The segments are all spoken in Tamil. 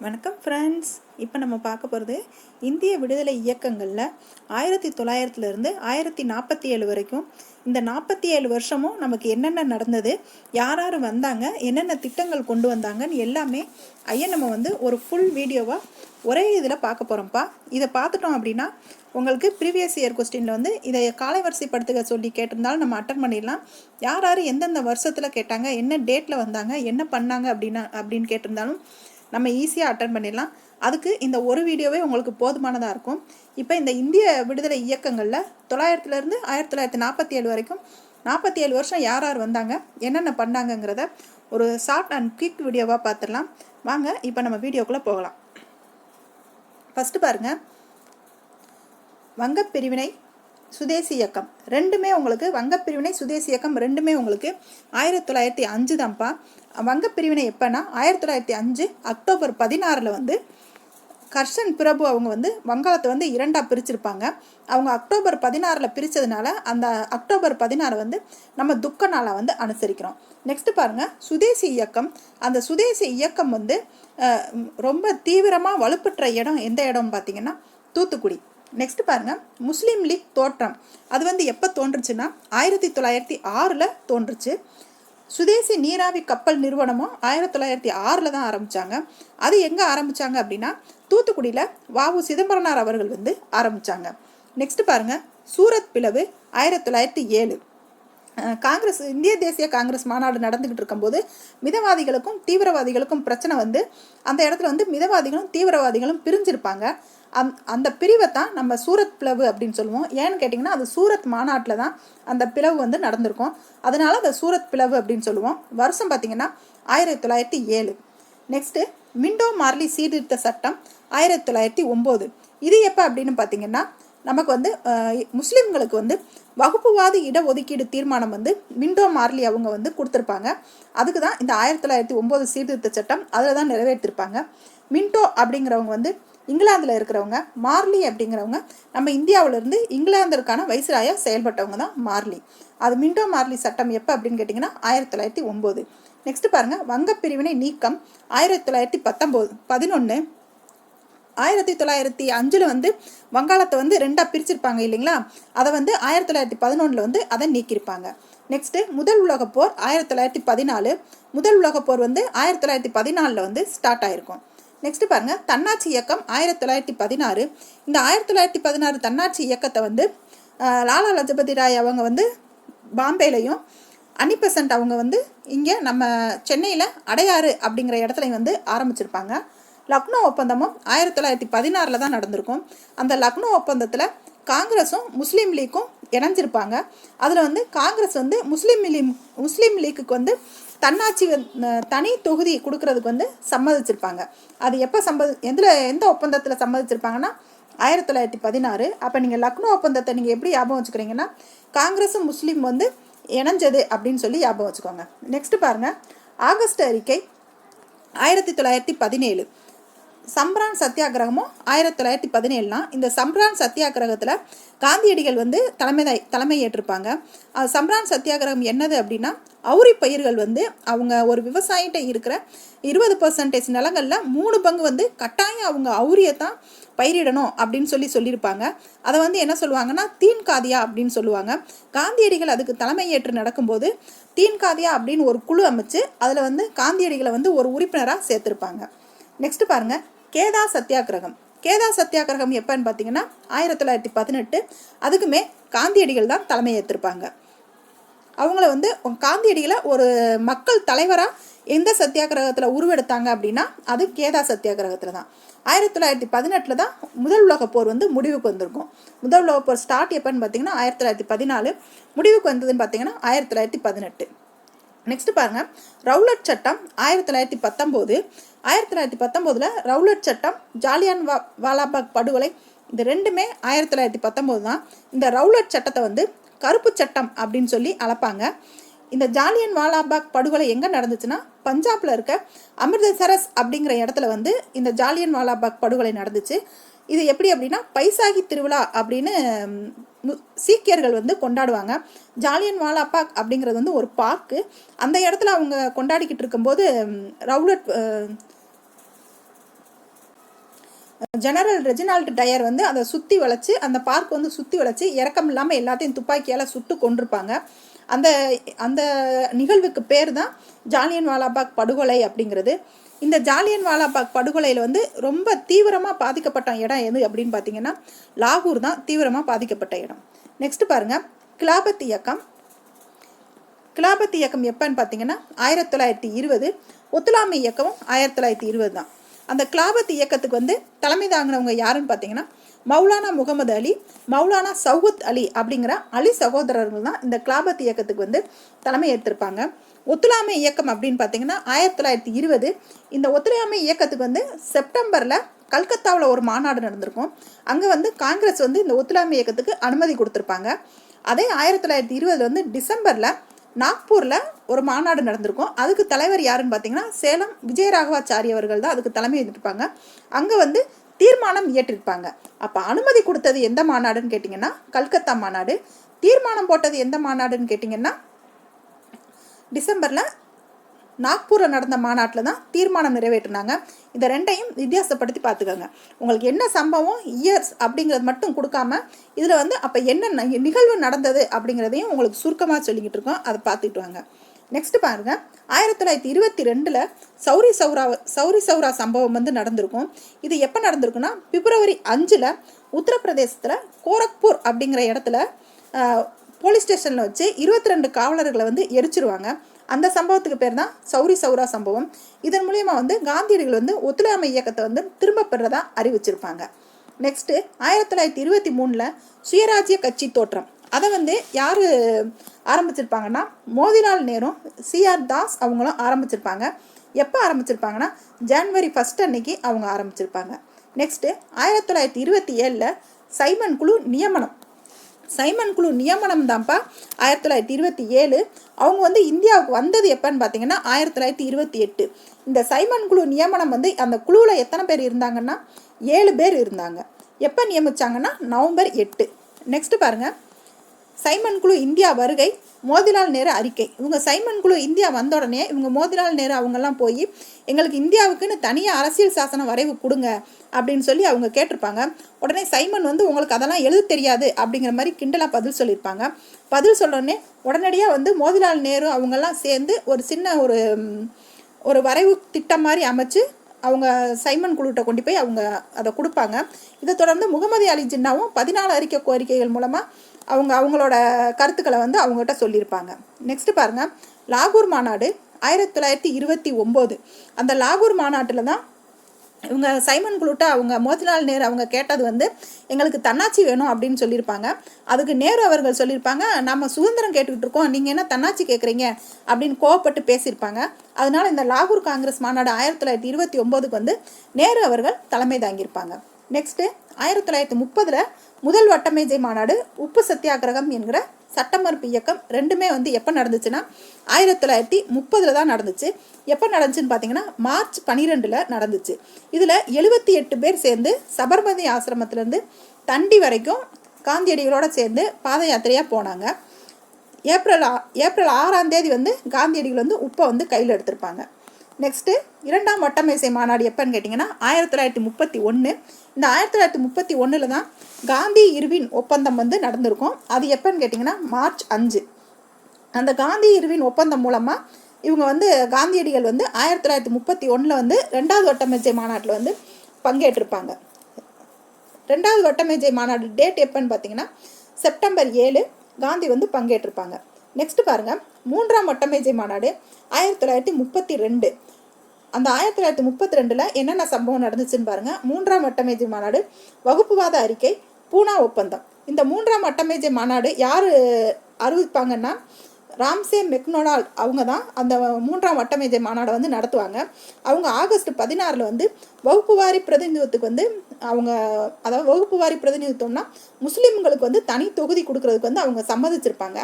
வணக்கம் ஃப்ரெண்ட்ஸ். இப்போ நம்ம பார்க்க போகிறது இந்திய விடுதலை இயக்கங்களில் 1900 1047 வரைக்கும் இந்த 47 வருஷமும் நமக்கு என்னென்ன நடந்தது, யார் யார் வந்தாங்க, என்னென்ன திட்டங்கள் கொண்டு வந்தாங்கன்னு எல்லாமே நம்ம ஒரு ஃபுல் வீடியோவாக ஒரே இதில் பார்க்க போகிறோம்ப்பா. இதை பார்த்துட்டோம் அப்படின்னா உங்களுக்கு ப்ரீவியஸ் இயர் கொஸ்டினில் இதை காலைவரிசைப்படுத்துக சொல்லி கேட்டிருந்தாலும் நம்ம அட்டன் பண்ணிடலாம். யார் யார் எந்தெந்த வருஷத்தில் கேட்டாங்க, என்ன டேட்டில் வந்தாங்க, என்ன பண்ணாங்க அப்படின்னு கேட்டிருந்தாலும் நம்ம ஈஸியாக அட்டன் பண்ணிடலாம். அதுக்கு இந்த ஒரு வீடியோவே உங்களுக்கு போதுமானதாக இருக்கும். இப்போ இந்த இந்திய விடுதலை இயக்கங்களில் 900 1947 வரைக்கும் 47 வருஷம் யார் யார் வந்தாங்க, என்னென்ன பண்ணாங்கங்கிறத ஒரு ஷார்ட் அண்ட் குயிக் வீடியோவாக பார்த்துடலாம். வாங்க இப்போ நம்ம வீடியோக்குள்ளே போகலாம். ஃபஸ்ட்டு பாருங்கள், வங்கப்பிரிவினை சுதேசி இயக்கம் ரெண்டுமே உங்களுக்கு, வங்கப்பிரிவினை சுதேசி இயக்கம் ரெண்டுமே உங்களுக்கு 1905 தான்ப்பா. வங்கப்பிரிவினை எப்போனா 1905 அக்டோபர் 16 கர்ஷன் பிரபு அவங்க வங்காளத்தை இரண்டாக பிரிச்சிருப்பாங்க. அவங்க அக்டோபர் 16 பிரித்ததுனால அந்த அக்டோபர் 16 நம்ம துக்க நாளாக அனுசரிக்கிறோம். நெக்ஸ்ட் பாருங்கள், சுதேசி இயக்கம். அந்த சுதேசி இயக்கம் ரொம்ப தீவிரமாக வலுப்பெற்ற இடம் எந்த இடம் பார்த்தீங்கன்னா தூத்துக்குடி. நெக்ஸ்ட் பாருங்கள், முஸ்லீம் லீக் தோற்றம். அது எப்போ தோன்றுச்சுன்னா 1906 தோன்றுச்சு. சுதேசி நீராவி கப்பல் நிறுவனமும் 1906 தான் ஆரம்பித்தாங்க. அது எங்கே ஆரம்பித்தாங்க அப்படின்னா தூத்துக்குடியில் வ.உ. சிதம்பரனார் அவர்கள் ஆரம்பித்தாங்க. நெக்ஸ்ட் பாருங்கள், சூரத் பிளவு 1907. காங்கிரஸ், இந்திய தேசிய காங்கிரஸ் மாநாடு நடந்துக்கிட்டு இருக்கும்போது மிதவாதிகளுக்கும் தீவிரவாதிகளுக்கும் பிரச்சனை அந்த இடத்துல மிதவாதிகளும் தீவிரவாதிகளும் பிரிஞ்சிருப்பாங்க. அந்த பிரிவை தான் நம்ம சூரத் பிளவு அப்படின்னு சொல்லுவோம். ஏன்னு கேட்டிங்கன்னா அது சூரத் மாநாட்டில் தான் அந்த பிளவு நடந்திருக்கும். அதனால அதை சூரத் பிளவு அப்படின்னு சொல்லுவோம். வருஷம் பார்த்திங்கன்னா 1907. நெக்ஸ்ட்டு மிண்டோ மார்லி சீர்திருத்த சட்டம் 1909. இது எப்போ அப்படின்னு பார்த்திங்கன்னா நமக்கு முஸ்லீம்களுக்கு வகுப்புவாத இடஒதுக்கீடு தீர்மானம் மிண்டோ மார்லி அவங்க கொடுத்துருப்பாங்க. அதுக்கு தான் இந்த 1909 சீர்திருத்த சட்டம் அதில் தான் நிறைவேற்றிருப்பாங்க. மிண்டோ அப்படிங்கிறவங்க இங்கிலாந்தில் இருக்கிறவங்க, மார்லி அப்படிங்கிறவங்க நம்ம இந்தியாவிலேருந்து இங்கிலாந்திற்கான வைஸ்ராயாக செயல்பட்டவங்க தான் மார்லி. அது மிண்டோ மார்லி சட்டம் எப்போ அப்படின்னு கேட்டிங்கன்னா 1909. நெக்ஸ்ட் பாருங்கள், வங்கப்பிரிவினை நீக்கம் 1911. 1905 வங்காளத்தை ரெண்டாக பிரிச்சிருப்பாங்க இல்லைங்களா, அதை 1911 அதை நீக்கியிருப்பாங்க. நெக்ஸ்ட்டு முதல் உலகப்போர் 1914. முதல் உலகப்போர் 1914 ஸ்டார்ட் ஆகிருக்கும். நெக்ஸ்ட் பாருங்கள், தன்னாட்சி இயக்கம் 1916. இந்த 1916 தன்னாட்சி இயக்கத்தை லாலா லஜபதி ராய் அவங்க பாம்பேலையும், அனிபெசன்ட் அவங்க இங்கே நம்ம சென்னையில் அடையாறு அப்படிங்கிற இடத்துலையும் ஆரம்பிச்சிருப்பாங்க. லக்னோ ஒப்பந்தமும் 1916 தான் நடந்திருக்கும். அந்த லக்னோ ஒப்பந்தத்தில் காங்கிரஸும் முஸ்லீம் லீக்கும் இணைஞ்சிருப்பாங்க. அதில் காங்கிரஸ் முஸ்லீம் லீக்குக்கு தன்னாட்சி தனி தொகுதி கொடுக்கறதுக்கு சம்மதிச்சிருப்பாங்க. அது எப்போ எந்த ஒப்பந்தத்தில் சம்மதிச்சிருப்பாங்கன்னா 1916. அப்போ நீங்கள் லக்னோ ஒப்பந்தத்தை நீங்கள் எப்படி ஞாபகம் வச்சுக்கிறீங்கன்னா காங்கிரஸும் முஸ்லீம் இணைஞ்சது அப்படின்னு சொல்லி ஞாபகம் வச்சுக்கோங்க. நெக்ஸ்ட் பாருங்கள், ஆகஸ்ட் அறிக்கை 1917. சம்ரான் சத்தியாகிரகமும் 1917. இந்த சம்ரான் சத்தியாகிரகத்தில் காந்தியடிகள் தலைமை ஏற்றிருப்பாங்க. சம்ரான் சத்தியாகிரகம் என்னது அப்படின்னா அவுரி பயிர்கள் அவங்க ஒரு விவசாயிகிட்ட இருக்கிற 20% நிலங்களில் 3 பங்கு கட்டாயம் அவங்க அவுரியை தான் பயிரிடணும் அப்படின்னு சொல்லியிருப்பாங்க. அதை என்ன சொல்லுவாங்கன்னா தீன்காதியா அப்படின்னு சொல்லுவாங்க. காந்தியடிகள் அதுக்கு தலைமை ஏற்று நடக்கும்போது தீன்காதியா அப்படின்னு ஒரு குழு அமைச்சு அதில் காந்தியடிகளை ஒரு உறுப்பினராக சேர்த்துருப்பாங்க. நெக்ஸ்ட் பாருங்கள், கேதா சத்தியாகிரகம். கேதா சத்தியாகிரகம் எப்போன்னு பார்த்தீங்கன்னா 1918. அதுக்குமே காந்தியடிகள் தான் தலைமை ஏற்றிருப்பாங்க. அவங்கள காந்தியடிகளை ஒரு மக்கள் தலைவராக எந்த சத்தியாகிரகத்தில் உருவெடுத்தாங்க அப்படின்னா அது கேதா சத்தியாகிரகத்தில் தான். 1918 தான் முதல் உலகப்போர் முடிவுக்கு வந்திருக்கும். முதல் உலகப்போர் ஸ்டார்ட் எப்போன்னு பார்த்தீங்கன்னா 1914. முடிவுக்கு வந்ததுன்னு பார்த்தீங்கன்னா 1918. நெக்ஸ்ட் பாருங்கள், ரவுலட் சட்டம் 1919. 1919 ரவுலட் சட்டம், ஜாலியன் வாலாபாக் படுகொலை, இது ரெண்டுமே 1919 தான். இந்த ரவுலட் சட்டத்தை கருப்பு சட்டம் அப்படின்னு சொல்லி அழைப்பாங்க. இந்த ஜாலியன் வாலாபாக் படுகொலை எங்கே நடந்துச்சுன்னா பஞ்சாபில் இருக்க அமிர்தசரஸ் அப்படிங்கிற இடத்துல இந்த ஜாலியன் வாலாபாக் படுகொலை நடந்துச்சு. இது எப்படி அப்படின்னா பைசாகி திருவிழா அப்படின்னு சீக்கியர்கள் கொண்டாடுவாங்க. ஜாலியன் வாலாபாக் அப்படிங்கிறது ஒரு பார்க்கு. அந்த இடத்துல அவங்க கொண்டாடிக்கிட்டு இருக்கும்போது ரவுலட் ஜெனரல் ரெஜினால்டு டயர் வந்து அதை சுற்றி வளைச்சி அந்த பார்க் வந்து சுற்றி வளைச்சி இறக்கம் இல்லாமல் எல்லாத்தையும் துப்பாக்கியால் சுட்டு கொண்டிருப்பாங்க. அந்த அந்த நிகழ்வுக்கு பேர் தான் ஜாலியன் வாலாபாக் படுகொலை அப்படிங்கிறது. இந்த ஜாலியன் வாலாபாக் படுகொலையில் வந்து ரொம்ப தீவிரமாக பாதிக்கப்பட்ட இடம் எது அப்படின்னு பார்த்தீங்கன்னா லாகூர் தான் தீவிரமாக பாதிக்கப்பட்ட இடம். நெக்ஸ்ட் பாருங்கள், கிலாபத் இயக்கம். கிலாபத் இயக்கம் எப்போன்னு பார்த்தீங்கன்னா 1920. ஒத்துழையாமை இயக்கமும் 1920 தான். அந்த கிலாபத் இயக்கத்துக்கு வந்து தலைமை தாங்கினவங்க யாருன்னு பார்த்தீங்கன்னா மௌலானா முகமது அலி, மௌலானா சௌகத் அலி அப்படிங்கிற அலி சகோதரர்கள் தான் இந்த கிலாபத் இயக்கத்துக்கு வந்து தலைமை ஏற்றிருப்பாங்க. ஒத்துழையாமை இயக்கம் அப்படின்னு பார்த்தீங்கன்னா 1920. இந்த ஒத்துழையாமை இயக்கத்துக்கு வந்து செப்டம்பரில் கல்கத்தாவில் ஒரு மாநாடு நடந்திருக்கும். அங்கே வந்து காங்கிரஸ் வந்து இந்த ஒத்துழையாமை இயக்கத்துக்கு அனுமதி கொடுத்துருப்பாங்க. அதே 1920 வந்து டிசம்பரில் நாக்பூரில் ஒரு மாநாடு நடந்திருக்கும். அதுக்கு தலைவர் யாருன்னு பார்த்தீங்கன்னா சேலம் விஜயராகவாச்சாரி அவர்கள் தான் அதுக்கு தலைமை ஏற்றிருப்பாங்க. அங்கே வந்து தீர்மானம் இயற்றிருப்பாங்க. அப்போ அனுமதி கொடுத்தது எந்த மாநாடுன்னு கேட்டிங்கன்னா கல்கத்தா மாநாடு. தீர்மானம் போட்டது எந்த மாநாடுன்னு கேட்டிங்கன்னா டிசம்பரில் நாக்பூரில் நடந்த மாநாட்டில் தான் தீர்மானம் நிறைவேற்றினாங்க. இந்த ரெண்டையும் வித்தியாசப்படுத்தி பார்த்துக்கோங்க. உங்களுக்கு என்ன சம்பவம் இயர்ஸ் அப்படிங்கிறது மட்டும் கொடுக்காம இதில் வந்து அப்போ என்ன நிகழ்வு நடந்தது அப்படிங்கிறதையும் உங்களுக்கு சுருக்கமாக சொல்லிக்கிட்டு இருக்கோம். அதை பார்த்துட்டு வாங்க. நெக்ஸ்ட் பாருங்கள், 1922 சௌரி சௌரா சம்பவம் வந்து நடந்திருக்கும். இது எப்போ நடந்திருக்குன்னா பிப்ரவரி 5 உத்தரப்பிரதேசத்தில் கோரக்பூர் அப்படிங்கிற இடத்துல போலீஸ் ஸ்டேஷனில் வச்சு 22 காவலர்களை வந்து எரிச்சிருவாங்க. அந்த சம்பவத்துக்கு பேர் தான் சௌரி சௌரா சம்பவம். இதன் மூலியமாக வந்து காந்தியடிகள் வந்து ஒத்துழையாமை இயக்கத்தை வந்து திரும்ப பெறதா அறிவிச்சிருப்பாங்க. நெக்ஸ்ட்டு 1923 சுயராஜ்ய கட்சி தோற்றம். அதை வந்து யார் ஆரம்பிச்சிருப்பாங்கன்னா மோதிலால் நேரு, சிஆர் தாஸ் அவங்களும் ஆரம்பிச்சிருப்பாங்க. எப்போ ஆரம்பிச்சிருப்பாங்கன்னா ஜனவரி 1 அன்னைக்கு அவங்க ஆரம்பிச்சிருப்பாங்க. நெக்ஸ்ட்டு 1927 சைமன் குழு நியமனம். சைமன் குழு நியமனம் தான்ப்பா 1927. அவங்க வந்து இந்தியாவுக்கு வந்தது எப்போன்னு பார்த்தீங்கன்னா 1928. இந்த சைமன் குழு நியமனம் வந்து அந்த குழுவில் எத்தனை பேர் இருந்தாங்கன்னா 7 பேர் இருந்தாங்க. எப்போ நியமித்தாங்கன்னா நவம்பர் 8. நெக்ஸ்ட் பாருங்கள், சைமன் குழு இந்தியா வருகை, மோதிலால் நேரு அறிக்கை. இவங்க சைமன் குழு இந்தியா வந்த உடனே இவங்க மோதிலால் நேரு அவங்கெல்லாம் போய் எங்களுக்கு இந்தியாவுக்குன்னு தனியாக அரசியல் சாசன வரைவு கொடுங்க அப்படின்னு சொல்லி அவங்க கேட்டிருப்பாங்க. உடனே சைமன் வந்து உங்களுக்கு அதெல்லாம் எழுத தெரியாது அப்படிங்கிற மாதிரி கிண்டலாக பதில் சொல்லியிருப்பாங்க. பதில் சொல்கிறோடனே உடனடியாக வந்து மோதிலால் நேரு அவங்கெல்லாம் சேர்ந்து ஒரு சின்ன ஒரு வரைவு திட்டம் மாதிரி அமைச்சு அவங்க சைமன் குழுட்ட கொண்டு போய் அவங்க அதை கொடுப்பாங்க. இதை தொடர்ந்து முகமது அலி ஜின்னாவும் 14 அறிக்கை கோரிக்கைகள் மூலமாக அவங்களோட கருத்துக்களை வந்து அவங்ககிட்ட சொல்லியிருப்பாங்க. நெக்ஸ்ட் பாருங்கள், லாகூர் மாநாடு 1929. அந்த லாகூர் மாநாட்டில் தான் இவங்க சைமன் குழுட்ட அவங்க மோதிலால் நேரு அவங்க கேட்டது வந்து எங்களுக்கு தன்னாட்சி வேணும் அப்படின்னு சொல்லியிருப்பாங்க. அதுக்கு நேரு அவர்கள் சொல்லியிருப்பாங்க, நம்ம சுதந்திரம் கேட்டுக்கிட்டு இருக்கோம், நீங்கள் என்ன தன்னாட்சி கேட்குறீங்க அப்படின்னு கோவப்பட்டு பேசியிருப்பாங்க. அதனால இந்த லாகூர் காங்கிரஸ் மாநாடு 1929 வந்து நேரு அவர்கள் தலைமை தாங்கியிருப்பாங்க. நெக்ஸ்ட்டு 1930 முதல் வட்டமேஜை மாநாடு, உப்பு சத்தியாகிரகம் என்கிற சட்ட மறுப்பு இயக்கம் ரெண்டுமே வந்து எப்போ நடந்துச்சுன்னா 1930 தான் நடந்துச்சு. எப்போ நடந்துச்சுன்னு பார்த்தீங்கன்னா மார்ச் 12 நடந்துச்சு. இதில் 78 பேர் சேர்ந்து சபர்மதி ஆசிரமத்திலேருந்து தண்டி வரைக்கும் காந்தியடிகளோடு சேர்ந்து பாத யாத்திரையாக போனாங்க. ஏப்ரல் 6 வந்து காந்தியடிகள் வந்து உப்பை வந்து கையில் எடுத்திருப்பாங்க. நெக்ஸ்ட்டு 2ஆம் வட்டமேசை மாநாடு எப்போன்னு கேட்டிங்கன்னா 1931. இந்த 1931 தான் காந்தி இர்வின் ஒப்பந்தம் வந்து நடந்திருக்கும். அது எப்போன்னு கேட்டிங்கன்னா மார்ச் 5. அந்த காந்தி இர்வின் ஒப்பந்தம் மூலமாக இவங்க வந்து காந்தியடிகள் வந்து 1931 வந்து 2வது வட்டமேஜை மாநாட்டில் வந்து பங்கேற்றிருப்பாங்க. 2வது வட்டமேஜை மாநாடு டேட் எப்போன்னு பார்த்தீங்கன்னா செப்டம்பர் 7 காந்தி வந்து பங்கேற்றிருப்பாங்க. நெக்ஸ்ட் பாருங்கள், 3ஆம் வட்டமேஜை மாநாடு 1932. அந்த 1932 என்னென்ன சம்பவம் நடந்துச்சுன்னு பாருங்கள். 3ஆம் வட்டமேஜை மாநாடு, வகுப்புவாத அறிக்கை, பூனா ஒப்பந்தம். இந்த 3ஆம் வட்டமேஜை மாநாடு யார் அறிவிப்பாங்கன்னா ராம்சே மெக்டொனால்ட் அவங்க தான் அந்த 3ஆம் வட்டமேஜை மாநாடை வந்து நடத்துவாங்க. அவங்க ஆகஸ்ட் 16 வந்து வகுப்பு வாரி பிரதிநிதித்துவத்துக்கு வந்து அவங்க, அதாவது வகுப்பு வாரி பிரதிநிதித்துவம்னா முஸ்லீம்களுக்கு வந்து தனி தொகுதி கொடுக்கறதுக்கு வந்து அவங்க சம்மதிச்சிருப்பாங்க.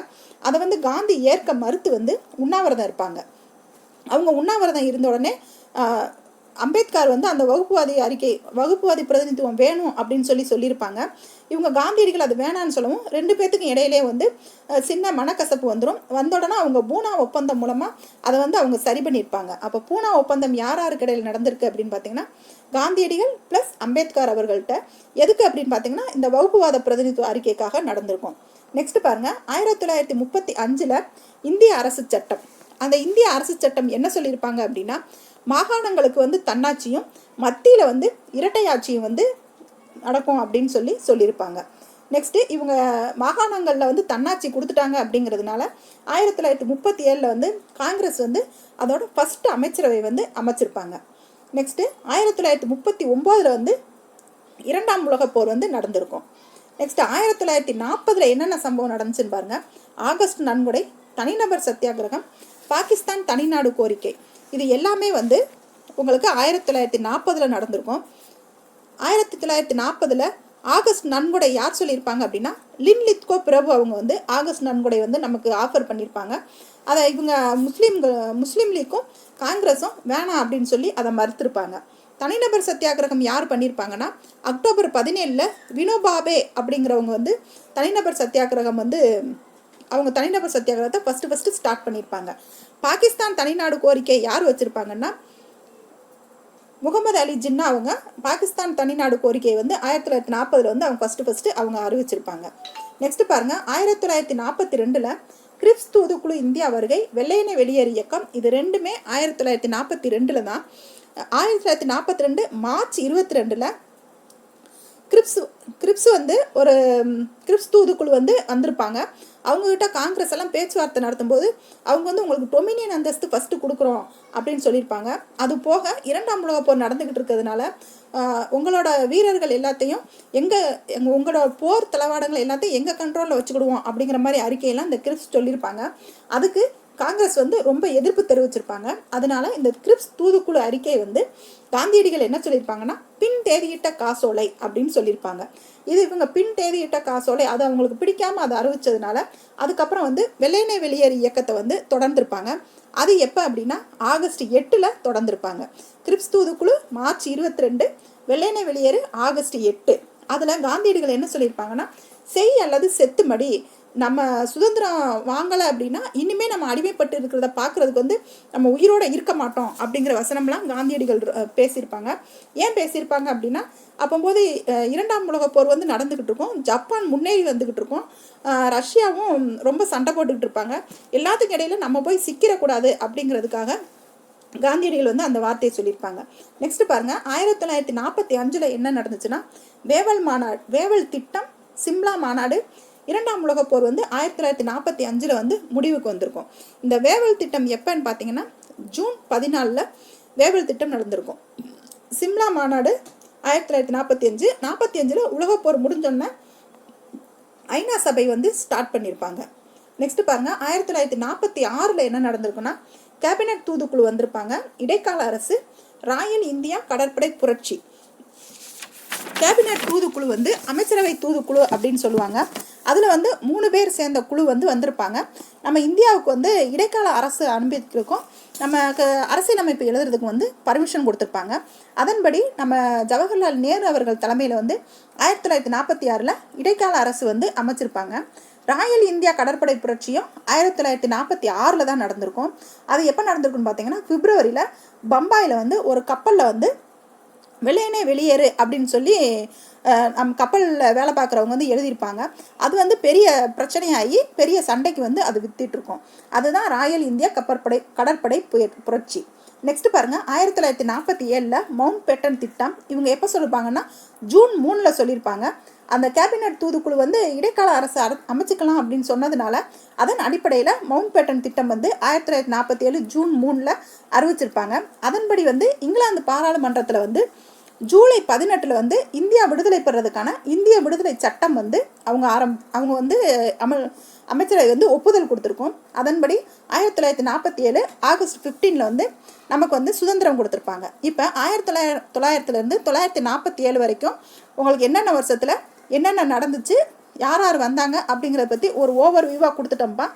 அதை வந்து காந்தி ஏற்க மறுத்து வந்து உண்ணாவிரதம் இருப்பாங்க. அவங்க உண்ணாவிரதம் இருந்த உடனே அம்பேத்கர் வந்து அந்த வகுப்புவாதி பிரதிநிதித்துவம் வேணும் அப்படின்னு சொல்லியிருப்பாங்க. இவங்க காந்தியடிகள் அது வேணான்னு சொல்லவும் 2 பேர்த்துக்கும் இடையிலே வந்து சின்ன மனக்கசப்பு வந்தோடனே அவங்க பூனா ஒப்பந்தம் மூலமாக அதை வந்து அவங்க சரி பண்ணியிருப்பாங்க. அப்போ பூனா ஒப்பந்தம் யார் யாருக்கு இடையில் நடந்திருக்கு அப்படின்னு பார்த்தீங்கன்னா காந்தியடிகள் ப்ளஸ் அம்பேத்கர் அவர்கள்ட்ட. எதுக்கு அப்படின்னு பார்த்தீங்கன்னா இந்த வகுப்புவாத பிரதிநிதித்துவ அறிக்கைக்காக நடந்திருக்கும். நெக்ஸ்ட் பாருங்க, 1935 இந்திய அரசு சட்டம். அந்த இந்திய அரசு சட்டம் என்ன சொல்லியிருப்பாங்க அப்படின்னா மாகாணங்களுக்கு வந்து தன்னாட்சியும் மத்தியில் வந்து இரட்டையாட்சியும் வந்து நடக்கும் அப்படின்னு சொல்லியிருப்பாங்க. நெக்ஸ்ட்டு இவங்க மாகாணங்களில் வந்து தன்னாட்சி கொடுத்துட்டாங்க அப்படிங்கிறதுனால 1937 வந்து காங்கிரஸ் வந்து அதோட ஃபஸ்ட்டு அமைச்சரவை வந்து அமைச்சிருப்பாங்க. நெக்ஸ்ட்டு 1939 வந்து 2ஆம் உலகப் போர் வந்து நடந்திருக்கும். நெக்ஸ்ட் 1940 என்னென்ன சம்பவம் நடந்துச்சுன்னு பாருங்கள். ஆகஸ்ட் நன்கொடை, தனிநபர் சத்தியாகிரகம், பாகிஸ்தான் தனிநாடு கோரிக்கை, இது எல்லாமே வந்து உங்களுக்கு 1940 நடந்திருக்கும். 1940 ஆகஸ்ட் நன்கொடை யார் சொல்லியிருப்பாங்க அப்படின்னா லின்லித்கோ பிரபு அவங்க வந்து ஆகஸ்ட் நன்கொடை வந்து நமக்கு ஆஃபர் பண்ணியிருப்பாங்க. அதை இவங்க முஸ்லீம் லீக்கும் காங்கிரஸும் வேணாம் அப்படின்னு சொல்லி அதை மறுத்திருப்பாங்க. தனிநபர் சத்தியாகிரகம் யார் பண்ணியிருப்பாங்கன்னா அக்டோபர் 17 வினோபாபே அப்படிங்கிறவங்க வந்து தனிநபர் சத்தியாகிரகம் வந்து அவங்க தனிநபர் சத்தியாகிரகத்தை ஃபஸ்ட்டு ஸ்டார்ட் பண்ணியிருப்பாங்க. பாகிஸ்தான் தனிநாடு கோரிக்கை யார் வச்சுருப்பாங்கன்னா முகமது அலி ஜின்னா அவங்க பாகிஸ்தான் தனிநாடு கோரிக்கையை வந்து 1940 வந்து அவங்க ஃபஸ்ட்டு அவங்க அறிவிச்சிருப்பாங்க. நெக்ஸ்ட் பாருங்கள், 1942 கிரிப்ஸ் தூதுக்குழு இந்தியா வருகை, வெள்ளையனே வெளியேறு இயக்கம், இது ரெண்டுமே 1942 தான். 1942 மார்ச் 22 கிரிப்ஸ் வந்து ஒரு கிரிப்ஸ் தூதுக்குழு வந்து வந்திருப்பாங்க. அவங்ககிட்ட காங்கிரஸ் எல்லாம் பேச்சுவார்த்தை நடத்தும்போது அவங்க வந்து உங்களுக்கு டொமினியன் அந்தஸ்து ஃபஸ்ட்டு கொடுக்குறோம் அப்படின்னு சொல்லியிருப்பாங்க. அது போக 2ஆம் உலகப் போர் நடந்துக்கிட்டு இருக்கிறதுனால உங்களோட வீரர்கள் எல்லாத்தையும் உங்களோட போர் தளவாடங்கள் எல்லாத்தையும் எங்கள் கண்ட்ரோலில் வச்சுக்கிடுவோம் அப்படிங்கிற மாதிரி அறிக்கையெல்லாம் இந்த கிரிப்ஸ் சொல்லியிருப்பாங்க. அதுக்கு காங்கிரஸ் வந்து ரொம்ப எதிர்ப்பு தெரிவிச்சிருப்பாங்க. அதனால இந்த கிரிப்ஸ் தூதுக்குழு அறிக்கை வந்து காந்தியடிகள் என்ன சொல்லியிருப்பாங்கன்னா பின் தேதியிட்ட காசோலை அப்படின்னு சொல்லியிருப்பாங்க. இது இவங்க பின் தேதியிட்ட காசோலை அது அவங்களுக்கு பிடிக்காம அதை அறிவிச்சதுனால அதுக்கப்புறம் வந்து வெள்ளையனே வெளியேறு இயக்கத்தை வந்து தொடர்ந்துருப்பாங்க. அது எப்போ அப்படின்னா ஆகஸ்ட் 8 தொடர்ந்துருப்பாங்க. கிரிப்ஸ் தூதுக்குழு மார்ச் 22, வெள்ளையனே வெளியேறு ஆகஸ்ட் 8. அதில் காந்தியடிகள் என்ன சொல்லியிருப்பாங்கன்னா செய் அல்லது செத்து மடி, நம்ம சுதந்திரம் வாங்கலை அப்படின்னா இனிமேல் நம்ம அடிமைப்பட்டு இருக்கிறத பார்க்குறதுக்கு வந்து நம்ம உயிரோடு இருக்க மாட்டோம் அப்படிங்கிற வசனம்லாம் காந்தியடிகள் பேசியிருப்பாங்க. ஏன் பேசியிருப்பாங்க அப்படின்னா அப்போது 2ஆம் உலகப் போர் வந்து நடந்துக்கிட்டு இருக்கும், ஜப்பான் முன்னேறி வந்துக்கிட்டு இருக்கும், ரஷ்யாவும் ரொம்ப சண்டை போட்டுக்கிட்டு இருப்பாங்க. எல்லாத்துக்கும் இடையில நம்ம போய் சிக்கிடக்கூடாது அப்படிங்கிறதுக்காக காந்தியடிகள் வந்து அந்த வார்த்தையை சொல்லியிருப்பாங்க. நெக்ஸ்ட் பாருங்கள், 1945 என்ன நடந்துச்சுன்னா வேவல் திட்டம், சிம்லா மாநாடு, 2ஆம் உலகப் போர் வந்து 1945 வந்து முடிவுக்கு வந்திருக்கும். இந்த வேவல் திட்டம் எப்போன்னு பார்த்தீங்கன்னா ஜூன் 14 வேவல் திட்டம் நடந்திருக்கும். சிம்லா மாநாடு 1945 உலகப் போர் முடிஞ்சோன்னே ஐநா சபை வந்து ஸ்டார்ட் பண்ணியிருப்பாங்க. நெக்ஸ்ட் பாருங்க, 1946 என்ன நடந்திருக்குன்னா கேபினட் தூதுக்குழு வந்திருப்பாங்க. இடைக்கால அரசு, ராயல் இந்தியா கடற்படை புரட்சி. கேபினட் தூதுக்குழு வந்து அமைச்சரவை தூதுக்குழு அப்படின்னு சொல்லுவாங்க. அதில் வந்து 3 பேர் சேர்ந்த குழு வந்து வந்திருப்பாங்க. நம்ம இந்தியாவுக்கு வந்து இடைக்கால அரசு அனுமதிக்கிறதுக்கும் நமக்கு அரசியலமைப்பு எழுதுறதுக்கு வந்து பர்மிஷன் கொடுத்துருப்பாங்க. அதன்படி நம்ம ஜவஹர்லால் நேரு அவர்கள் தலைமையில் வந்து 1946 இடைக்கால அரசு வந்து அமைச்சிருப்பாங்க. ராயல் இந்தியா கடற்படை புரட்சியும் 1946 தான் நடந்திருக்கும். அது எப்போ நடந்திருக்குன்னு பார்த்தீங்கன்னா பிப்ரவரியில் பம்பாயில் வந்து ஒரு கப்பலில் வந்து வெள்ளையனே வெளியேறு அப்படின்னு சொல்லி நம்ம கப்பலில் வேலை பார்க்குறவங்க வந்து எழுதியிருப்பாங்க. அது வந்து பெரிய பிரச்சனையாகி பெரிய சண்டைக்கு வந்து அது வித்திட்ருக்கோம். அதுதான் ராயல் இந்தியா கடற்படை புரட்சி. நெக்ஸ்ட் பாருங்கள், 1947 மவுண்ட் பேட்டன் திட்டம். இவங்க எப்போ சொல்லியிருப்பாங்கன்னா ஜூன் 3 சொல்லியிருப்பாங்க. அந்த கேபினட் தூதுக்குழு வந்து இடைக்கால அரசு அமைச்சிக்கலாம் அப்படின்னு சொன்னதுனால அதன் அடிப்படையில் மவுண்ட் பேட்டன் திட்டம் வந்து 1947 ஜூன் 3 அறிவிச்சிருப்பாங்க. அதன்படி வந்து இங்கிலாந்து பாராளுமன்றத்தில் வந்து ஜூலை 18 வந்து இந்தியா விடுதலை பெறதுக்கான இந்திய விடுதலை சட்டம் வந்து அவங்க வந்து அமைச்சரவை வந்து ஒப்புதல் கொடுத்துருக்கோம். அதன்படி 1947 ஆகஸ்ட் 15 வந்து நமக்கு வந்து சுதந்திரம் கொடுத்துருப்பாங்க. இப்போ 1900 1947 வரைக்கும் உங்களுக்கு என்னென்ன வருஷத்தில் என்னென்ன நடந்துச்சு, யார் யார் வந்தாங்க அப்படிங்கிறத பற்றி ஒரு ஓவர் வியூவாக கொடுத்துட்டோம்ப்பா.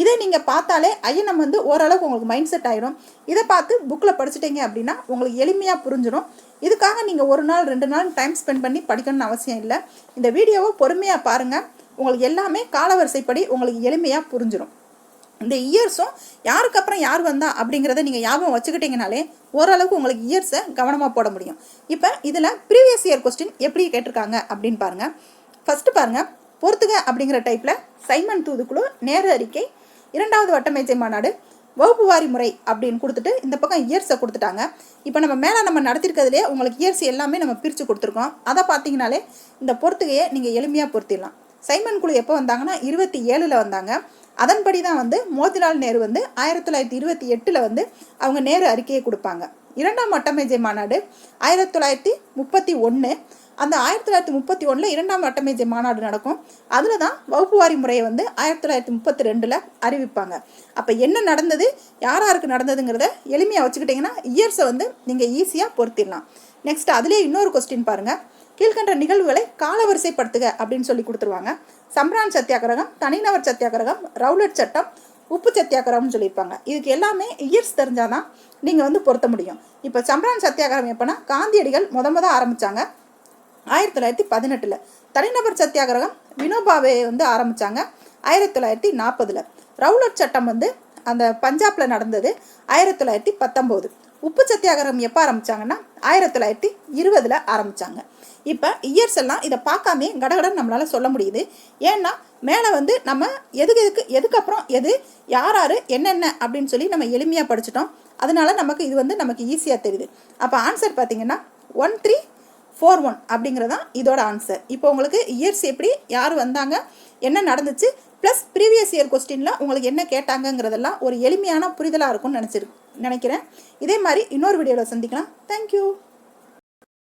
இதை நீங்கள் பார்த்தாலே ஐஎன்எம் வந்து ஓரளவுக்கு உங்களுக்கு மைண்ட் செட் ஆகிடும். இதை பார்த்து புக்கில் படிச்சுட்டீங்க அப்படின்னா உங்களுக்கு எளிமையாக புரிஞ்சிடும். இதுக்காக நீங்கள் 1 நாள் 2 நாள் டைம் ஸ்பெண்ட் பண்ணி படிக்கணும்னு அவசியம் இல்லை. இந்த வீடியோவை பொறுமையாக பாருங்கள். உங்களுக்கு எல்லாமே காலவரிசைப்படி உங்களுக்கு எளிமையாக புரிஞ்சிடும். இந்த இயர்ஸும் யாருக்கு அப்புறம் யார் வந்தா அப்படிங்கிறத நீங்கள் ஞாபகம் வச்சுக்கிட்டீங்கனாலே ஓரளவுக்கு உங்களுக்கு இயர்ஸை கவனமாக போட முடியும். இப்போ இதில் ப்ரீவியஸ் இயர் கொஸ்டின் எப்படி கேட்டிருக்காங்க அப்படின்னு பாருங்கள். ஃபஸ்ட்டு பாருங்கள், பொறுத்துக அப்படிங்கிற டைப்பில் சைமன் தூதுக்குழு, நேர அறிக்கை, 2வது வட்டமேஜை மாநாடு, வகுப்பு வாரி முறை அப்படின்னு கொடுத்துட்டு இந்த பக்கம் இயர்ஸை கொடுத்துட்டாங்க. இப்போ நம்ம மேலே நம்ம நடத்திருக்கிறதுலே உங்களுக்கு இயர்ஸ் எல்லாமே நம்ம பிரித்து கொடுத்துருக்கோம். அதை பார்த்தீங்கனாலே இந்த பொறுத்துகையை நீங்கள் எளிமையாக பொருத்திடலாம். சைமன் குழு எப்போ வந்தாங்கன்னா 27ல் வந்தாங்க. அதன்படி தான் வந்து மோதிலால் நேரு வந்து 1928ல் வந்து அவங்க நேரு அறிக்கையை கொடுப்பாங்க. 2ஆம் வட்டமேஜை மாநாடு 1931. அந்த 1931 2ஆம் வட்டமேஜை மாநாடு நடக்கும். அதில் தான் வகுப்பு வாரி முறையை வந்து 1932ல் அறிவிப்பாங்க. அப்போ என்ன நடந்தது, யார் யாருக்கு நடந்ததுங்கிறத எளிமையாக வச்சுக்கிட்டிங்கன்னா இயர்ஸை வந்து நீங்கள் ஈஸியாக பொருத்திடலாம். நெக்ஸ்ட் அதிலே இன்னொரு கொஸ்டின் பாருங்கள். கீழ்கண்ட நிகழ்வுகளை காலவரிசைப்படுத்துக அப்படின்னு சொல்லி கொடுத்துருவாங்க. சம்ரான் சத்தியாகிரகம், தனிநபர் சத்தியாகிரகம், ரவுலட் சட்டம், உப்பு சத்தியாகிரகம்னு சொல்லியிருப்பாங்க. இதுக்கு எல்லாமே இயர்ஸ் தெரிஞ்சாதான் நீங்கள் வந்து பொருத்த முடியும். இப்போ சம்ரான் சத்தியாகிரகம் எப்போனா காந்தியடிகள் முத ஆரம்பித்தாங்க 1918. தனிநபர் சத்தியாகிரகம் வினோபாவே வந்து ஆரம்பித்தாங்க 1940. ரவுலட் சட்டம் வந்து அந்த பஞ்சாபில் நடந்தது 1919. உப்பு சத்தியாகிரகம் எப்போ ஆரம்பித்தாங்கன்னா 1920 ஆரம்பித்தாங்க. இப்போ இயர்ஸ் எல்லாம் இதை பார்க்காமே கடகடன் நம்மளால் சொல்ல முடியுது. ஏன்னா மேலே வந்து நம்ம எதுக்கப்புறம் எது யார் யார் என்னென்ன அப்படின்னு சொல்லி நம்ம எளிமையாக படிச்சிட்டோம். அதனால நமக்கு இது வந்து நமக்கு ஈஸியாக தெரியுது. அப்போ ஆன்சர் பார்த்தீங்கன்னா 1341 அப்படிங்கிறதான் இதோட ஆன்சர். இப்போ உங்களுக்கு இயர்ஸ் எப்படி யார் வந்தாங்க என்ன நடந்துச்சு ப்ளஸ் ப்ரீவியஸ் இயர் கொஸ்டினில் உங்களுக்கு என்ன கேட்டாங்கங்கிறதெல்லாம் ஒரு எளிமையான புரிதலாக இருக்கும்னு நினைக்கிறேன். இதே மாதிரி இன்னொரு வீடியோவில் சந்திக்கலாம். தேங்க்யூ.